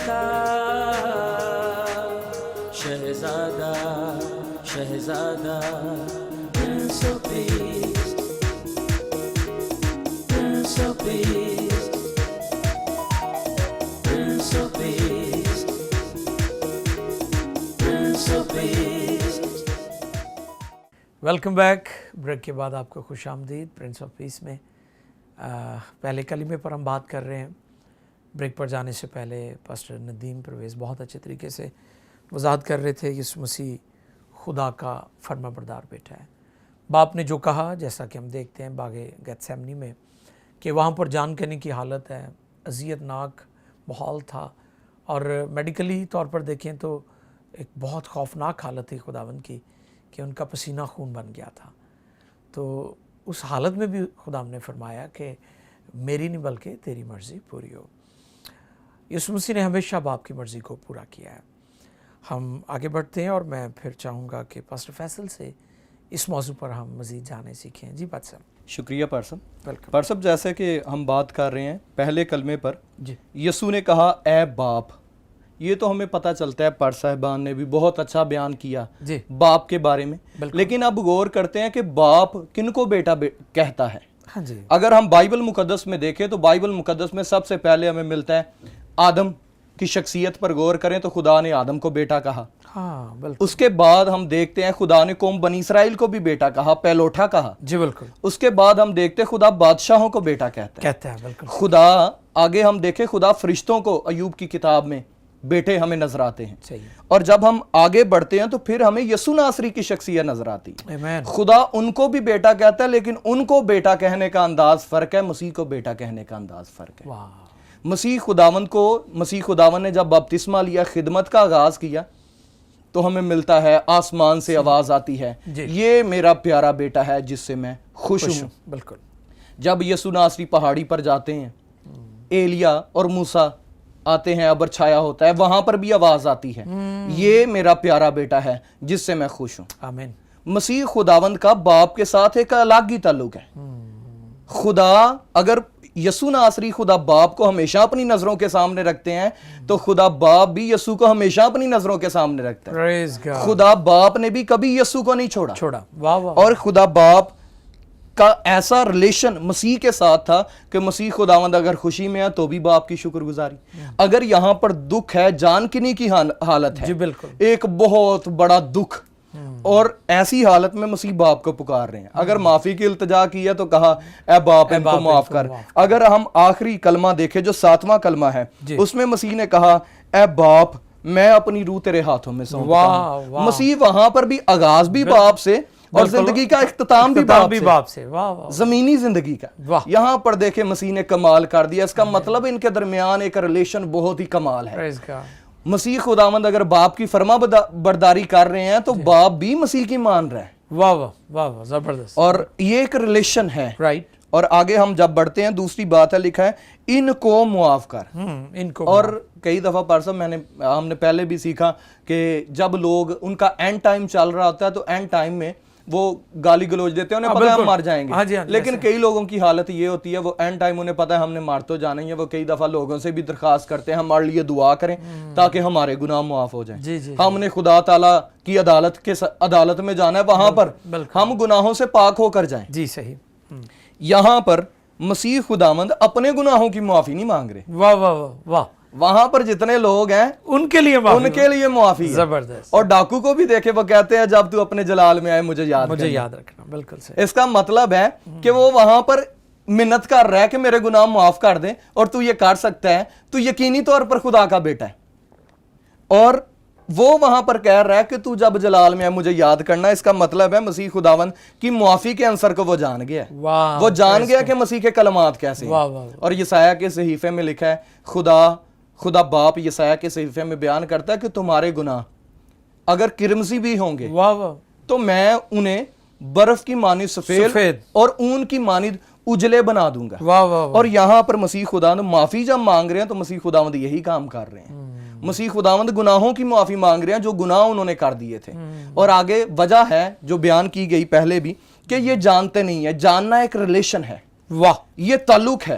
کا شہزادہ شہزادہ Prince of Peace Prince of Peace Prince of Peace Prince of Peace. Welcome back. Break کے بعد آپ کو خوش آمدید پرنس آف پیس میں. پہلے کلمے پر ہم بات کر رہے ہیں. بریک پر جانے سے پہلے پاسٹر ندیم پرویز بہت اچھے طریقے سے وضاحت کر رہے تھے کہ یسوع مسیح خدا کا فرما بردار بیٹا ہے. باپ نے جو کہا، جیسا کہ ہم دیکھتے ہیں باغ گیتسیمنی میں، کہ وہاں پر جان کہنے کی حالت ہے، اذیت ناک ماحول تھا، اور میڈیکلی طور پر دیکھیں تو ایک بہت خوفناک حالت تھی خداوند کی، کہ ان کا پسینہ خون بن گیا تھا. تو اس حالت میں بھی خدا نے فرمایا کہ میری نہیں بلکہ تیری مرضی پوری ہو. یسوع مسیح نے ہمیشہ باپ کی مرضی کو پورا کیا ہے. ہم آگے بڑھتے ہیں اور میں پھر چاہوں گا کہ پاسٹر فیصل سے اس موضوع پر ہم مزید جانیں سیکھیں. جی بات صاحب. شکریہ پرسم. ویلکم. پرسم، جیسے کہ ہم بات کر رہے ہیں پہلے کلمے پر، جی یسوع نے کہا اے باپ. یہ تو ہمیں پتہ چلتا ہے، پر صاحبان نے بھی بہت اچھا بیان کیا جی باپ کے بارے میں. بالکل. لیکن اب غور کرتے ہیں کہ باپ کن کو بیٹا کہتا ہے. ہاں جی اگر ہم بائبل مقدس میں دیکھیں تو بائبل مقدس میں سب سے پہلے ہمیں ملتا ہے آدم کی شخصیت پر غور کریں تو خدا نے آدم کو بیٹا کہا. ہاں بالکل. اس کے بعد ہم دیکھتے ہیں خدا نے قوم بنی اسرائیل کو بھی بیٹا کہا، پہلوٹا کہا. جی بالکل اس کے بعد ہم دیکھتے ہیں خدا بادشاہوں کو بیٹا کہتا ہے. بالکل. خدا آگے ہم دیکھیں خدا فرشتوں کو ایوب کی کتاب میں بیٹے ہمیں نظر آتے ہیں. صحیح. اور جب ہم آگے بڑھتے ہیں تو پھر ہمیں یسوع ناصری کی شخصیت نظر آتی ہے. آمین. خدا ان کو بھی بیٹا کہتا ہے، لیکن ان کو بیٹا کہنے کا انداز فرق ہے، مسیح کو بیٹا کہنے کا انداز فرق ہے. واہ. مسیح خداوند نے جب بپتسمہ لیا، خدمت کا آغاز کیا، تو ہمیں ملتا ہے آسمان سے آواز آتی ہے، یہ میرا پیارا بیٹا ہے جس سے میں خوش ہوں. بالکل. جب یسوع ناصری پہاڑی پر جاتے ہیں، ایلیا اور موسیٰ آتے ہیں، ابر چھایا ہوتا ہے، وہاں پر بھی آواز آتی ہے، یہ میرا پیارا بیٹا ہے جس سے میں خوش ہوں. آمین. مسیح خداوند کا باپ کے ساتھ ایک الگ ہی تعلق ہے. خدا اگر یسوع ناصری خدا باپ کو ہمیشہ اپنی نظروں کے سامنے رکھتے ہیں تو خدا باپ بھی یسوع کو ہمیشہ اپنی نظروں کے سامنے رکھتا ہے. Praise God. خدا باپ نے بھی کبھی یسوع کو نہیں چھوڑا. واہ واہ. اور خدا باپ کا ایسا ریلیشن مسیح کے ساتھ تھا کہ مسیح خداوند اگر خوشی میں ہے تو بھی باپ کی شکر گزاری، اگر یہاں پر دکھ ہے، جان کنی کی حالت ہے، جی بالکل. ایک بہت بڑا دکھ، اور ایسی حالت میں مسیح باپ کو پکار رہے ہیں. اگر معافی کی التجا کی ہے تو کہا اے باپ ان کو معاف کر. اگر ہم آخری کلمہ دیکھیں جو 7واں کلمہ ہے، اس میں مسیح نے کہا اے باپ میں اپنی روح تیرے ہاتھوں میں سونپتا ہوں. مسیح وہاں پر بھی آغاز بھی باپ سے اور زندگی کا اختتام بھی باپ سے. زمینی زندگی کا یہاں پر دیکھیں مسیح نے کمال کر دیا. اس کا مطلب ان کے درمیان ایک ریلیشن بہت ہی کمال ہے. مسیح خداوند اگر باپ کی فرما برداری کر رہے ہیں تو باپ بھی مسیح کی مان رہا ہے. واہ واہ واہ واہ، زبردست. اور یہ ایک ریلیشن ہے. رائٹ. اور آگے ہم جب بڑھتے ہیں دوسری بات ہے، لکھا ہے ان کو معاف کر. ان کو. اور کئی دفعہ پرسم ہم نے پہلے بھی سیکھا کہ جب لوگ ان کا اینڈ ٹائم چل رہا ہوتا ہے تو اینڈ ٹائم میں وہ گالی گلوچ دیتے ہیں، انہیں پتہ ہے ہم مر جائیں گے. لیکن کئی لوگوں کی حالت یہ ہوتی ہے وہ اینڈ ٹائم انہیں پتہ ہے ہم نے مار تو جانا ہی ہے، وہ کئی دفعہ لوگوں سے بھی درخواست کرتے ہیں ہمارے لیے دعا کریں تاکہ ہمارے گناہ معاف ہو جائیں. ہم نے خدا تعالیٰ کی عدالت میں جانا ہے، وہاں پر ہم گناہوں سے پاک ہو کر جائیں. جی صحیح. یہاں پر مسیح خداوند اپنے گناہوں کی معافی نہیں مانگ رہے. واہ واہ واہ. وہاں پر جتنے لوگ ہیں ان کے لیے معافی. زبردست. اور ڈاکو کو بھی دیکھے وہ کہتے ہیں جب تو اپنے جلال میں آئے مجھے یاد رکھنا. بالکل صحیح. اس کا مطلب ہے کہ وہ وہاں پر منت کر رہا ہے کہ میرے گناہ معاف کر دیں، اور تو یہ کر سکتا ہے، تو یقینی طور پر خدا کا بیٹا ہے. اور وہ وہاں پر کہہ رہا ہے کہ تو جب جلال میں ہے مجھے یاد کرنا. اس کا مطلب ہے مسیح خداوند کی معافی کے عنصر کو وہ جان گیا ہے. وہ جان گیا کہ مسیح کے کلمات کیسے ہیں. اور یسایہ کے صحیفے میں لکھا ہے خدا باپ یسایہ کے صحیفے میں بیان کرتا ہے کہ تمہارے گناہ اگر کرمزی بھی ہوں گے تو میں انہیں برف کی مانند سفید اور اون کی مانند اجلے بنا دوں گا. اور یہاں پر مسیح خداوند معافی جب مانگ رہے ہیں تو مسیح خداوند یہی کام کر رہے ہیں. مسیح خداوند گناہوں کی معافی مانگ رہے ہیں جو گناہ انہوں نے کر دیے تھے. اور آگے وجہ ہے جو بیان کی گئی پہلے بھی کہ یہ جانتے نہیں ہے. جاننا ایک ریلیشن ہے. واہ. یہ تعلق ہے.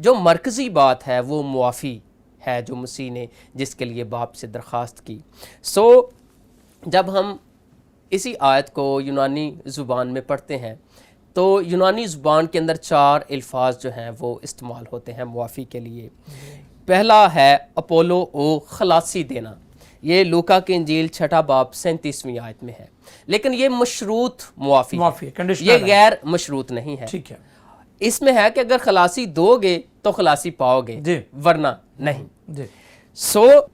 جو مرکزی بات ہے وہ معافی ہے جو مسیح نے جس کے لیے باپ سے درخواست کی. جب ہم اسی آیت کو یونانی زبان میں پڑھتے ہیں تو یونانی زبان کے اندر 4 الفاظ جو ہیں وہ استعمال ہوتے ہیں معافی کے لیے. پہلا ہے اپولو او خلاصی دینا. یہ لوکا کی انجیل 6 باب 37ویں آیت میں ہے. لیکن یہ مشروط معافی ہے, یہ غیر مشروط نہیں ہے. ٹھیک ہے, اس میں ہے کہ اگر خلاصی دو گے تو خلاصی پاؤ گے, ورنہ نہیں.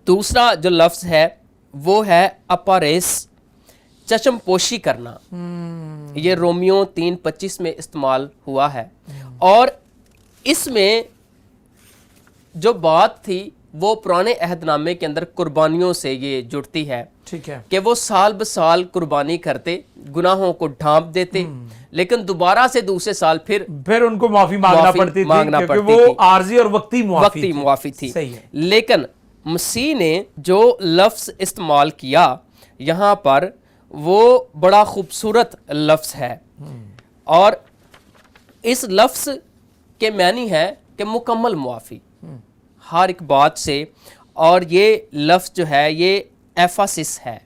دوسرا جو لفظ ہے وہ ہے اپاریس, چشم پوشی کرنا. یہ رومیو 3:25 میں استعمال ہوا ہے. اور اس میں جو بات تھی وہ پرانے عہد نامے کے اندر قربانیوں سے یہ جڑتی ہے. ٹھیک ہے, کہ وہ سال بسال قربانی کرتے, گناہوں کو ڈھانپ دیتے, لیکن دوبارہ سے دوسرے سال پھر ان کو معافی مانگنا پڑتی تھی, کیونکہ وہ عارضی اور وقتی معافی تھی. لیکن مسیح نے جو لفظ استعمال کیا یہاں پر وہ بڑا خوبصورت لفظ ہے, اور اس لفظ کے معنی ہے کہ مکمل معافی ہر ایک بات سے. اور یہ لفظ جو ہے یہ ایفاسس ہے.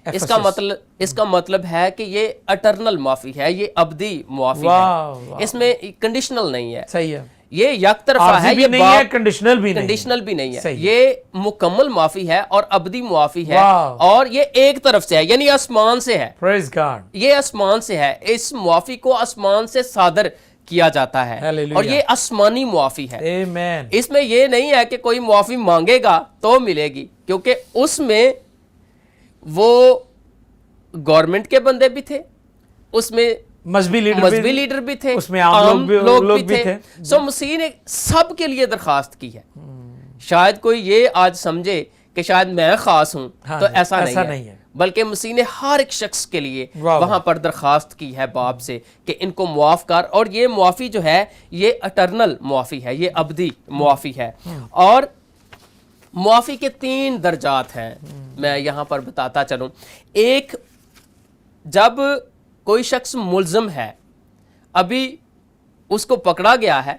اس کا مطلب ہے کہ یہ اٹرنل معافی ہے, یہ ابدی معافی ہے, اس میں کنڈیشنل نہیں ہے. صحیح ہے, یہ یک طرفہ ہے, یہ کنڈیشنل بھی نہیں ہے. یہ مکمل معافی ہے اور ابدی معافی ہے, اور یہ ایک طرف سے ہے, یعنی آسمان سے ہے. پریز گاڈ, یہ آسمان سے ہے. اس معافی کو آسمان سے صادر کیا جاتا ہے, اور یہ آسمانی معافی ہے. آمین. اس میں یہ نہیں ہے کہ کوئی معافی مانگے گا تو ملے گی, کیونکہ اس میں وہ گورنمنٹ کے بندے بھی تھے, اس میں مذہبی لیڈر بھی تھے, اس میں عام لوگ بھی تھے. مسیح نے سب کے لیے درخواست کی ہے. شاید کوئی یہ آج سمجھے کہ شاید میں خاص ہوں, تو ایسا نہیں ہے, بلکہ مسیح نے ہر ایک شخص کے لیے وہاں پر درخواست کی ہے باپ سے کہ ان کو معاف کر. اور یہ معافی جو ہے یہ اٹرنل معافی ہے, یہ ابدی معافی ہے. اور معافی کے 3 درجات ہیں, میں یہاں پر بتاتا چلوں. ایک, جب کوئی شخص ملزم ہے, ابھی اس کو پکڑا گیا ہے,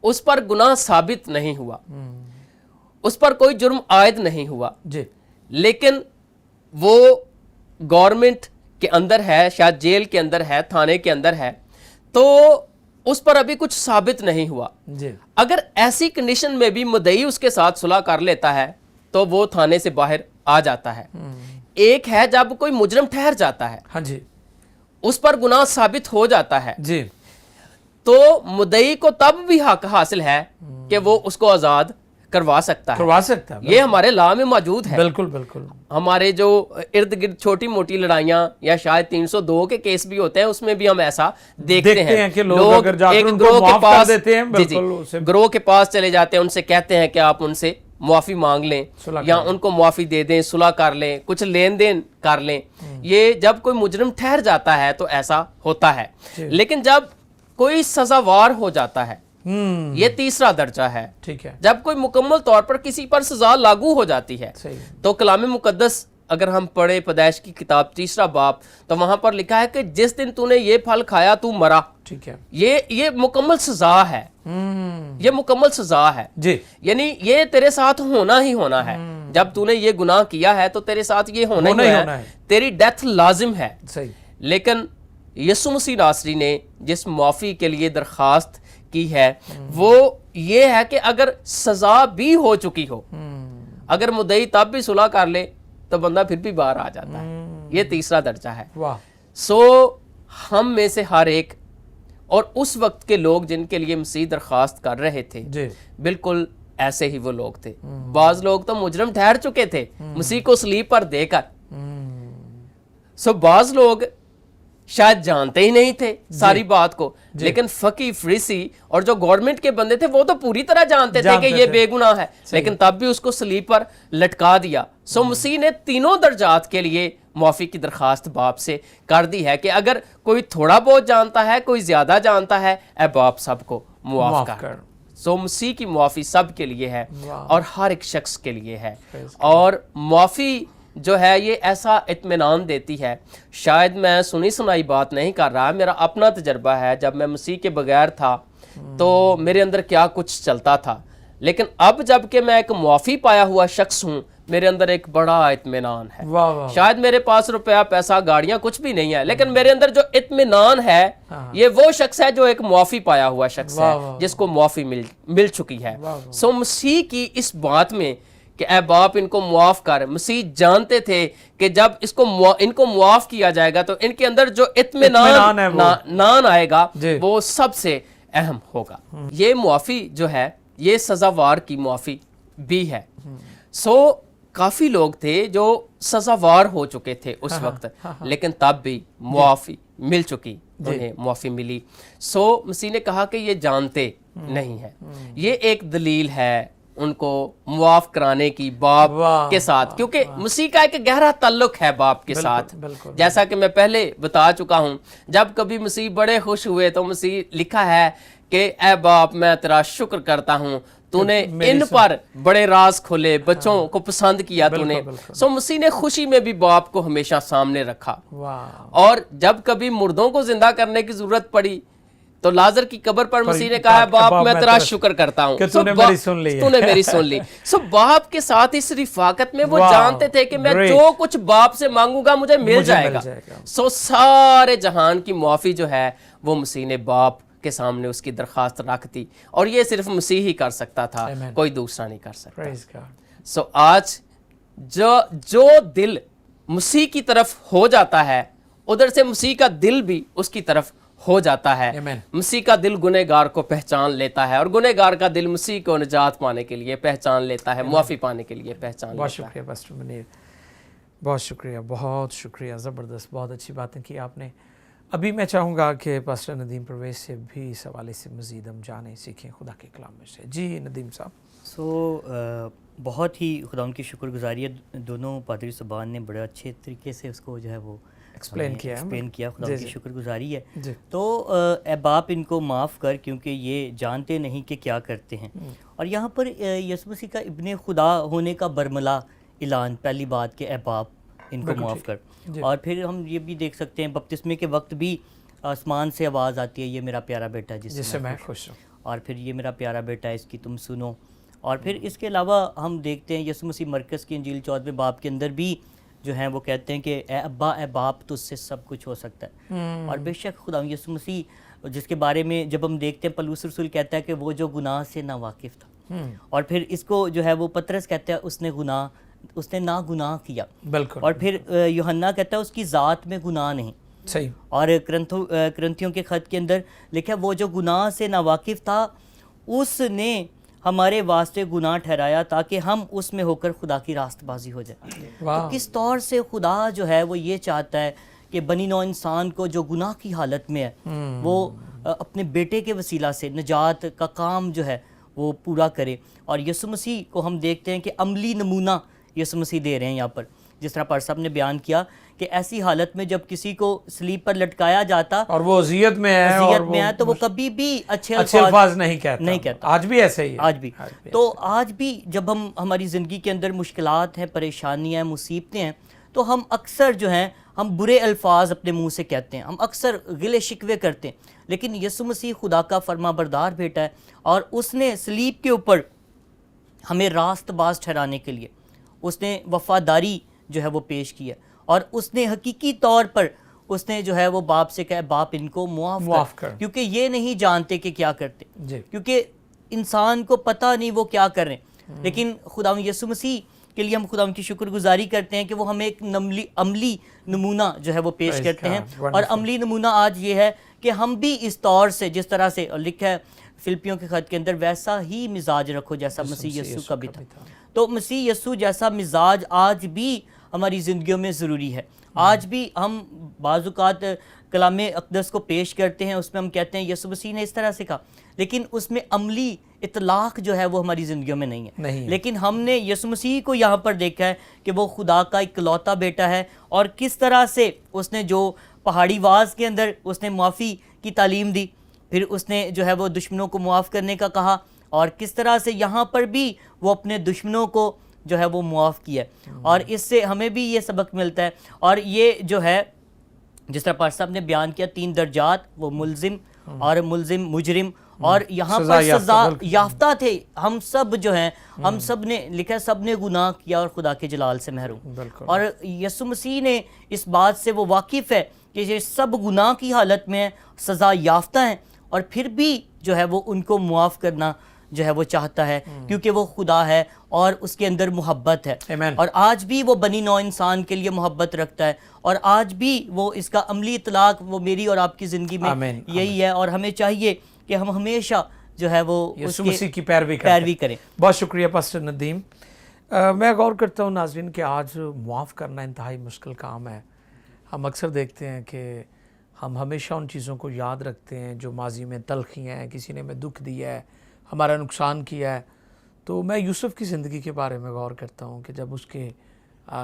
اس پر گناہ ثابت نہیں ہوا, اس پر کوئی جرم عائد نہیں ہوا, لیکن وہ گورنمنٹ کے اندر ہے, شاید جیل کے اندر ہے, تھانے کے اندر ہے, تو اس پر ابھی کچھ ثابت نہیں ہوا. اگر ایسی کنڈیشن میں بھی مدعی اس کے ساتھ صلح کر لیتا ہے تو وہ تھانے سے باہر آ جاتا ہے. ایک ہے جب کوئی مجرم ٹھہر جاتا ہے, ہاں جی, اس پر گناہ ثابت ہو جاتا ہے, جی, تو مدعی کو تب بھی حق حاصل ہے کہ وہ اس کو آزاد کروا سکتا ہے. یہ ہمارے لاء میں موجود ہے. بالکل. ہمارے جو ارد گرد چھوٹی موٹی لڑائیاں یا شاید 302 کے کیس بھی ہوتے ہیں, اس میں بھی ہم ایسا دیکھتے ہیں کہ لوگ اگر جا کر ان کو معاف کر دیتے ہیں, گروہ کے پاس چلے جاتے ہیں, ان سے کہتے ہیں کہ آپ ان سے معافی مانگ لیں یا ان کو معافی دے دیں, صلح کر لیں, کچھ لین دین کر لیں. یہ جب کوئی مجرم ٹھہر جاتا ہے تو ایسا ہوتا ہے. لیکن جب کوئی سزاوار ہو جاتا ہے, یہ تیسرا درجہ ہے. ٹھیک ہے, جب کوئی مکمل طور پر کسی پر سزا لاگو ہو جاتی ہے, تو کلام مقدس اگر ہم پڑھے پیدائش کی کتاب 3 باب, تو وہاں پر لکھا ہے کہ جس دن تو نے یہ پھل کھایا تو مرا. ٹھیک ہے, یہ مکمل سزا ہے, یہ مکمل سزا ہے. جی, یعنی یہ تیرے ساتھ ہونا ہی ہونا ہے. جب تو نے یہ گناہ کیا ہے تو تیرے ساتھ یہ ہونا ہی ہونا ہے, تیری ڈیتھ لازم ہے. صحیح. لیکن یسوع مسیح ناصری نے جس معافی کے لیے درخواست کی ہے وہ یہ ہے کہ اگر سزا بھی ہو چکی ہو, اگر مدعی تب بھی صلح کر لے تو بندہ پھر بھی باہر آ جاتا ہے. یہ تیسرا درجہ ہے. ہم میں سے ہر ایک, اور اس وقت کے لوگ جن کے لیے مسیح درخواست کر رہے تھے, بالکل ایسے ہی وہ لوگ تھے. بعض لوگ تو مجرم ٹھہر چکے تھے مسیح کو صلیب پر دے کر. بعض لوگ شاید جانتے ہی نہیں تھے ساری بات کو, لیکن فقی فریسی اور جو گورنمنٹ کے بندے تھے وہ تو پوری طرح جانتے تھے کہ یہ بے گناہ ہے, لیکن تب بھی اس کو صلیب پر لٹکا دیا. مسیح نے تینوں درجات کے لیے معافی کی درخواست باپ سے کر دی ہے کہ اگر کوئی تھوڑا بہت جانتا ہے, کوئی زیادہ جانتا ہے, اے باپ سب کو معاف کر. مسیح کی معافی سب کے لیے ہے اور ہر ایک شخص کے لیے ہے. اور معافی جو ہے یہ ایسا اطمینان دیتی ہے. شاید میں سنی سنائی بات نہیں کر رہا, میرا اپنا تجربہ ہے. جب میں مسیح کے بغیر تھا تو میرے اندر کیا کچھ چلتا تھا. لیکن اب جب کہ میں ایک معافی پایا ہوا شخص ہوں, میرے اندر ایک بڑا اطمینان ہے. واہ واہ. شاید میرے پاس روپیہ پیسہ گاڑیاں کچھ بھی نہیں ہے, لیکن میرے اندر جو اطمینان ہے یہ وہ شخص ہے جو ایک معافی پایا ہوا شخص ہے, جس کو معافی مل چکی ہے. سو مسیح کی اس بات میں کہ اے باپ ان کو معاف کر, مسیح جانتے تھے کہ جب ان کو معاف کیا جائے گا تو ان کے اندر جو اطمینان آئے گا وہ سب سے اہم ہوگا. یہ معافی جو ہے یہ سزاوار کی معافی بھی ہے. سو کافی لوگ تھے جو سزاوار ہو چکے تھے اس وقت, لیکن تب بھی معافی مل چکی, انہیں معافی ملی. سو مسیح نے کہا کہ یہ جانتے نہیں ہیں. یہ ایک دلیل ہے ان کو معاف کرانے کی باپ کے ساتھ, کیونکہ مسیح کا ایک گہرا تعلق ہے باپ کے ساتھ. جیسا کہ میں پہلے بتا چکا ہوں, جب کبھی مسیح بڑے خوش ہوئے تو مسیح لکھا ہے کہ اے باپ میں تیرا شکر کرتا ہوں, تو نے ان پر بڑے راز کھولے, بچوں کو پسند کیا تو نے. سو مسیح نے خوشی میں بھی باپ کو ہمیشہ سامنے رکھا. اور جب کبھی مردوں کو زندہ کرنے کی ضرورت پڑی تو لازر کی قبر پر مسیح نے کہا باپ میں تیرا شکر کرتا ہوں, تو نے میری سن لی. سو باپ کے ساتھ اس رفاقت میں وہ جانتے تھے کہ میں جو کچھ باپ سے مانگوں گا مجھے مل جائے گا. سو سارے جہان کی معافی جو ہے وہ مسیح نے باپ کے سامنے اس کی درخواست رکھ دی, اور یہ صرف مسیح ہی کر سکتا تھا, کوئی دوسرا نہیں کر سکتا. سو آج جو دل مسیح کی طرف ہو جاتا ہے, ادھر سے مسیح کا دل بھی اس کی طرف ہو جاتا ہے. مسیح کا دل گنہگار کو پہچان لیتا ہے, اور گنہگار کا دل مسیح کو نجات پانے کے لیے پہچان لیتا ہے, معافی پانے کے لیے پہچان لیتا ہے. بہت شکریہ پاسٹر منیر, بہت شکریہ, بہت شکریہ, زبردست, بہت اچھی باتیں کی آپ نے. ابھی میں چاہوں گا کہ پاسٹر ندیم پرویز سے بھی اس حوالے سے مزید ہم جانیں سیکھیں خدا کے کلام میں سے. جی ندیم صاحب. بہت ہی خدا ان کی شکر گزاری ہے, دونوں پادری صاحبان نے بڑے اچھے طریقے سے اس کو جو ہے وہ ایکسپلین کیا, خدا کی شکر گزاری ہے. تو اے باپ ان کو معاف کر کیونکہ یہ جانتے نہیں کہ کیا کرتے ہیں. اور یہاں پر یسوع مسیح کا ابن خدا ہونے کا برملا اعلان, پہلی بات کہ اے باپ ان کو معاف کر. اور پھر ہم یہ بھی دیکھ سکتے ہیں بپتسمے کے وقت بھی آسمان سے آواز آتی ہے, یہ میرا پیارا بیٹا جس سے میں خوش ہوں, اور پھر یہ میرا پیارا بیٹا ہے اس کی تم سنو. اور پھر اس کے علاوہ ہم دیکھتے ہیں یسوع مسیح مرکز کی انجیل 14ویں باب کے اندر بھی جو ہیں وہ کہتے ہیں کہ اے ابا اے باپ تجھ سے سب کچھ ہو سکتا ہے. اور بے شک خدا یسوع مسیح جس کے بارے میں جب ہم دیکھتے ہیں پولس رسول کہتا ہے کہ وہ جو گناہ سے نا واقف تھا, اور پھر اس کو جو ہے وہ پطرس کہتا ہے اس نے نا گناہ کیا. بالکل. اور پھر یوحنا کہتا ہے اس کی ذات میں گناہ نہیں. صحیح. اور کرنتھیوں کے خط کے اندر لکھا ہے وہ جو گناہ سے ناواقف تھا اس نے ہمارے واسطے گناہ ٹھہرایا تاکہ ہم اس میں ہو کر خدا کی راست بازی ہو جائے. تو کس طور سے خدا جو ہے وہ یہ چاہتا ہے کہ بنی نوع انسان کو جو گناہ کی حالت میں ہے وہ اپنے بیٹے کے وسیلہ سے نجات کا کام جو ہے وہ پورا کرے. اور یسوع مسیح کو ہم دیکھتے ہیں کہ عملی نمونہ یسوع مسیح دے رہے ہیں یہاں پر, جس طرح پار صاحب نے بیان کیا کہ ایسی حالت میں جب کسی کو سلیب پر لٹکایا جاتا اور وہ اذیت میں ہے تو وہ کبھی بھی اچھے الفاظ نہیں کہتا. آج بھی ایسے ہی ہے. تو آج بھی جب ہم ہماری زندگی کے اندر مشکلات ہیں, پریشانیاں ہیں, مصیبتیں ہیں, تو ہم اکثر جو ہیں ہم برے الفاظ اپنے منہ سے کہتے ہیں, ہم اکثر گلے شکوے کرتے ہیں. لیکن یسوع مسیح خدا کا فرما بردار بیٹا ہے, اور اس نے سلیب کے اوپر ہمیں راست باز ٹھہرانے کے لیے اس نے وفاداری جو ہے وہ پیش کی ہے, اور اس نے حقیقی طور پر اس نے جو ہے وہ باپ سے کہا باپ ان کو معاف کر, کیونکہ یہ نہیں جانتے کہ کیا کرتے. کیونکہ انسان کو پتہ نہیں وہ کیا کر رہے ہیں. لیکن خدا یسوع مسیح کے لیے ہم خدا کی شکر گزاری کرتے ہیں کہ وہ ہمیں ایک عملی نمونہ جو ہے وہ پیش کرتے ہیں. اور عملی نمونہ آج یہ ہے کہ ہم بھی اس طور سے جس طرح سے لکھا ہے فلپیوں کے خط کے اندر ویسا ہی مزاج رکھو جیسا مسیح یسوع کا بھی تھا. تو مسیح یسوع جیسا مزاج آج بھی ہماری زندگیوں میں ضروری ہے. آج بھی ہم بعض اوقات کلام اقدس کو پیش کرتے ہیں, اس میں ہم کہتے ہیں یسوع مسیح نے اس طرح سے کہا, لیکن اس میں عملی اطلاق جو ہے وہ ہماری زندگیوں میں نہیں ہے. لیکن ہم نے یسوع مسیح کو یہاں پر دیکھا ہے کہ وہ خدا کا اکلوتا بیٹا ہے, اور کس طرح سے اس نے جو پہاڑی واز کے اندر اس نے معافی کی تعلیم دی, پھر اس نے جو ہے وہ دشمنوں کو معاف کرنے کا کہا, اور کس طرح سے یہاں پر بھی وہ اپنے دشمنوں کو جو ہے وہ معاف کیا. اور اس سے ہمیں بھی یہ سبق ملتا ہے. اور یہ جو ہے جس طرح پار صاحب نے بیان کیا 3 درجات, وہ ملزم اور ملزم مجرم اور یہاں پر سزا یافتہ تھے ہم سب جو ہیں، ہم سب نے لکھا ہے سب نے گناہ کیا اور خدا کے جلال سے محروم، اور یسوع مسیح نے اس بات سے وہ واقف ہے کہ یہ سب گناہ کی حالت میں سزا یافتہ ہیں، اور پھر بھی جو ہے وہ ان کو معاف کرنا جو ہے وہ چاہتا ہے، کیونکہ وہ خدا ہے اور اس کے اندر محبت ہے، اور آج بھی وہ بنی نوع انسان کے لیے محبت رکھتا ہے، اور آج بھی وہ اس کا عملی اطلاق وہ میری اور آپ کی زندگی میں یہی ہے، اور ہمیں چاہیے کہ ہم ہمیشہ جو ہے وہ یسوع مسیح کی پیروی کریں۔ بہت شکریہ پاسٹر ندیم۔ میں غور کرتا ہوں ناظرین کہ آج معاف کرنا انتہائی مشکل کام ہے۔ ہم اکثر دیکھتے ہیں کہ ہم ہمیشہ ان چیزوں کو یاد رکھتے ہیں جو ماضی میں تلخیاں ہیں، کسی نے ہمیں دکھ دیا ہے، ہمارا نقصان کیا ہے۔ تو میں یوسف کی زندگی کے بارے میں غور کرتا ہوں کہ جب اس کے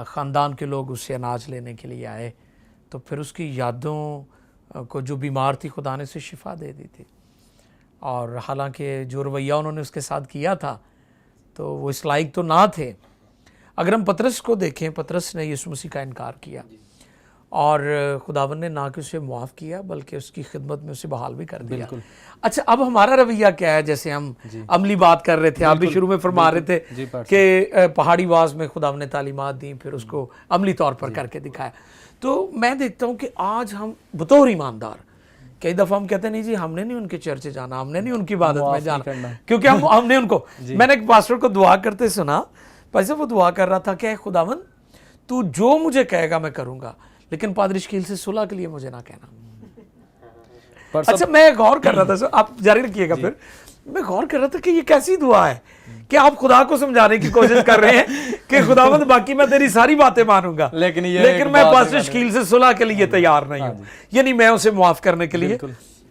خاندان کے لوگ اس سے اناج لینے کے لیے آئے تو پھر اس کی یادوں کو جو بیمار تھی خدا نے اسے شفا دے دی تھی، اور حالانکہ جو رویہ انہوں نے اس کے ساتھ کیا تھا تو وہ اس لائق تو نہ تھے۔ اگر ہم پطرس کو دیکھیں، پطرس نے یسوع مسیح کا انکار کیا، اور خداوند نے نہ کہ اسے معاف کیا بلکہ اس کی خدمت میں اسے بحال بھی کر دیا۔ اچھا، اب ہمارا رویہ کیا ہے؟ جیسے ہم عملی بات کر رہے تھے، آپ بھی شروع میں فرما رہے تھے کہ پہاڑی واز میں خداوند نے تعلیمات دیں، پھر اس کو عملی طور پر کر کے دکھایا۔ تو میں دیکھتا ہوں کہ آج ہم بطور ایماندار کئی دفعہ ہم کہتے ہیں نہیں جی ہم نے نہیں ان کے چرچ جانا، ہم نے نہیں ان کی عبادت میں جانا، کیونکہ ہم نے ان کو میں نے ایک پاسٹر کو دعا کرتے سنا، پیسے وہ دعا کر رہا تھا کہ اے خداوند تو جو مجھے کہے گا میں کروں گا، لیکن پادری شکیل سے صلح کے لیے مجھے نہ کہنا۔ اچھا، میں غور کر رہا تھا، آپ جاری رکھیے گا، پھر میں غور کر رہا تھا کہ یہ کیسی دعا ہے کہ آپ خدا کو سمجھانے کی کوشش کر رہے ہیں کہ خداوند باقی میں تیری ساری باتیں مانوں گا، لیکن میں پاسٹر شکیل سے صلح کے لیے تیار نہیں ہوں، یعنی میں اسے معاف کرنے کے لیے۔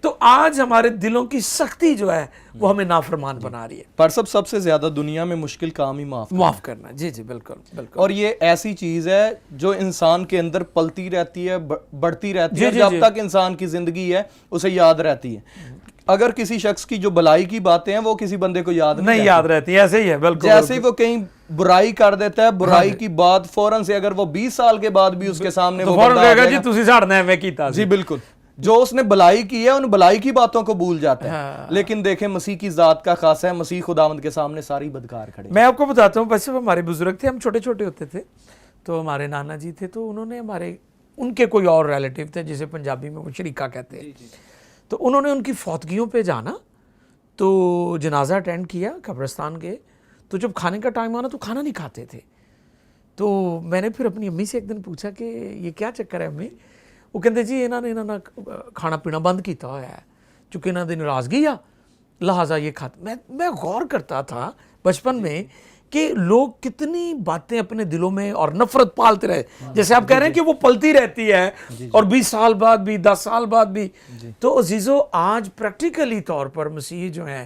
تو آج ہمارے دلوں کی سختی جو ہے وہ ہمیں نافرمان بنا رہی ہے۔ پر سب سے زیادہ دنیا میں مشکل کام ہی معاف کرنا۔ جی جی بالکل بالکل، اور یہ ایسی چیز ہے جو انسان کے اندر پلتی رہتی ہے، بڑھتی رہتی ہے، جب تک انسان کی زندگی ہے اسے یاد رہتی ہے۔ اگر کسی شخص کی جو بھلائی کی باتیں ہیں وہ کسی بندے کو یاد نہیں یاد رہتی، ایسے ہی ہے بالکل، جیسے ہی وہ کہیں برائی کر دیتا ہے، برائی کی بات فوراً سے اگر وہ 20 سال کے بعد بھی اس کے سامنے وہ فوراً کہے گا جی تسی ساڑھنا ہے میں کیتا۔ جی بالکل، جو اس نے بھلائی کی ہے ان بھلائی کی باتوں کو بھول جاتا ہے، لیکن دیکھیں مسیح کی ذات کا خاصہ ہے، مسیح خداوند کے سامنے ساری بدکار کھڑے۔ میں آپ کو بتاتا ہوں، بس ہمارے بزرگ تھے، ہم چھوٹے چھوٹے ہوتے تھے تو ہمارے نانا جی تھے، تو انہوں نے ان کے کوئی اور ریلیٹیو تھے جسے پنجابی میں وہ شریکہ کہتے ہیں، تو انہوں نے ان کی فوتگیوں پہ جانا، تو جنازہ اٹینڈ کیا، قبرستان گئے، تو جب کھانے کا ٹائم آنا تو کھانا نہیں کھاتے تھے۔ تو میں نے پھر اپنی امی سے ایک دن پوچھا کہ یہ کیا چکر ہے امی؟ وہ کہتے جی انہوں نے کھانا پینا بند کیتا ہوا ہے، چونکہ انہوں نے ناراضگی آ لہٰذا یہ کھاتے۔ میں غور کرتا تھا بچپن میں کہ لوگ کتنی باتیں اپنے دلوں میں اور نفرت پالتے رہے، جیسے آپ کہہ رہے ہیں کہ وہ پلتی رہتی ہے اور 20 سال بعد بھی 10 سال بعد بھی۔ تو عزیزو، آج پریکٹیکلی طور پر مسیح جو ہیں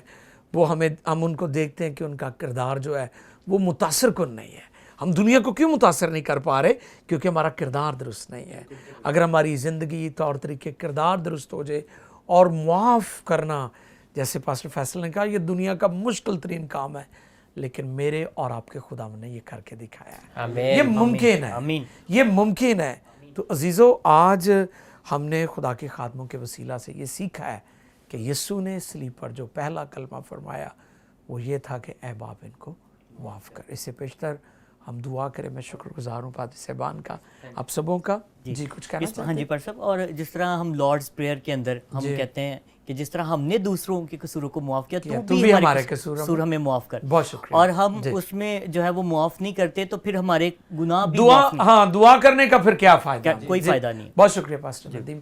وہ ہم ان کو دیکھتے ہیں کہ ان کا کردار جو ہے وہ متاثر کن نہیں ہے۔ ہم دنیا کو کیوں متاثر نہیں کر پا رہے؟ کیونکہ ہمارا کردار درست نہیں ہے۔ اگر ہماری زندگی، طور طریقے، کردار درست ہو جائے، اور معاف کرنا جیسے پاسٹر فیصل نے کہا یہ دنیا کا مشکل ترین کام ہے، لیکن میرے اور آپ کے خداوند نے یہ کر کے دکھایا ہے، یہ ممکن ہے، یہ ممکن ہے۔ تو عزیزو، آج ہم نے خدا کے خادموں کے وسیلہ سے یہ سیکھا ہے کہ یسوع نے صلیب پر جو پہلا کلمہ فرمایا وہ یہ تھا کہ اے باپ ان کو معاف کر۔ اس سے پیشتر ہم دعا کریں۔ میں شکر گزار ہوں پادری صاحبان کا، آپ سبوں کا۔ جی کچھ کہنا چاہتے ہیں؟ ہاں جی پر صاحب، اور جس طرح ہم لارڈز پریئر کے اندر ہم کہتے ہیں کہ جس طرح ہم نے دوسروں کے قصوروں کو معاف کیا تو بھی ہمارے قصور ہمیں معاف کر۔ بہت شکریہ۔ اور ہم اس میں جو ہے وہ معاف نہیں کرتے تو پھر ہمارے گناہ بھی دعا کرنے کا پھر کیا فائدہ؟ کوئی فائدہ نہیں۔ بہت شکریہ پاسٹر ندیم۔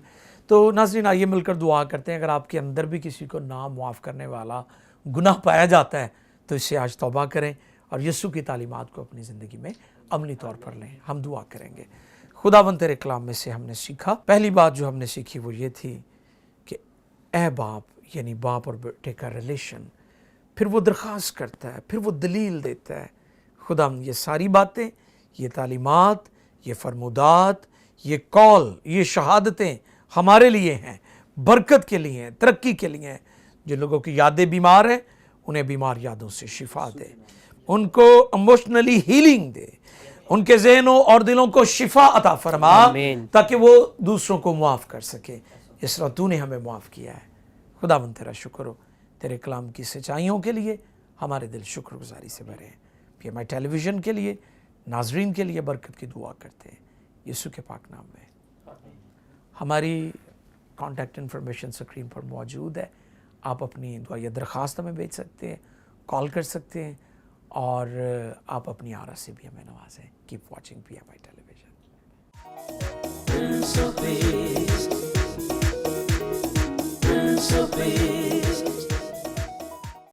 تو ناظرین، آئیے مل کر دعا کرتے ہیں۔ اگر آپ کے اندر بھی کسی کو نہ معاف کرنے والا گناہ پایا جاتا ہے تو اس سے آج توبہ کریں اور یسوع کی تعلیمات کو اپنی زندگی میں عملی طور پر لیں۔ ہم دعا کریں گے۔ خداوند تیرے کلام میں سے ہم نے سیکھا، پہلی بات جو ہم نے سیکھی وہ یہ تھی کہ اے باپ، یعنی باپ اور بیٹے کا ریلیشن، پھر وہ درخواست کرتا ہے، پھر وہ دلیل دیتا ہے۔ خداوند یہ ساری باتیں، یہ تعلیمات، یہ فرمودات، یہ قول، یہ شہادتیں ہمارے لیے ہیں، برکت کے لیے ہیں، ترقی کے لیے ہیں۔ جن لوگوں کی یادیں بیمار ہیں انہیں بیمار یادوں سے شفا دے، ان کو ایموشنلی ہیلنگ دے، ان کے ذہنوں اور دلوں کو شفا عطا فرما تاکہ وہ دوسروں کو معاف کر سکے، اس طرح تو نے ہمیں معاف کیا ہے۔ خداوند تیرا شکر ہو تیرے کلام کی سچائیوں کے لیے ہمارے دل شکر گزاری سے بھرے ہیں. پی ایم آئی ٹیلی ویژن کے لیے ناظرین کے لیے برکت کی دعا کرتے ہیں یسوع کے پاک نام میں. ہماری کانٹیکٹ انفارمیشن اسکرین پر موجود ہے. آپ اپنی دعا یا درخواست ہمیں بھیج سکتے ہیں, کال کر سکتے ہیں, اور آپ اپنی آرا سے بھی ہمیں نوازیں. Keep watching P M I television. Prince of Peace.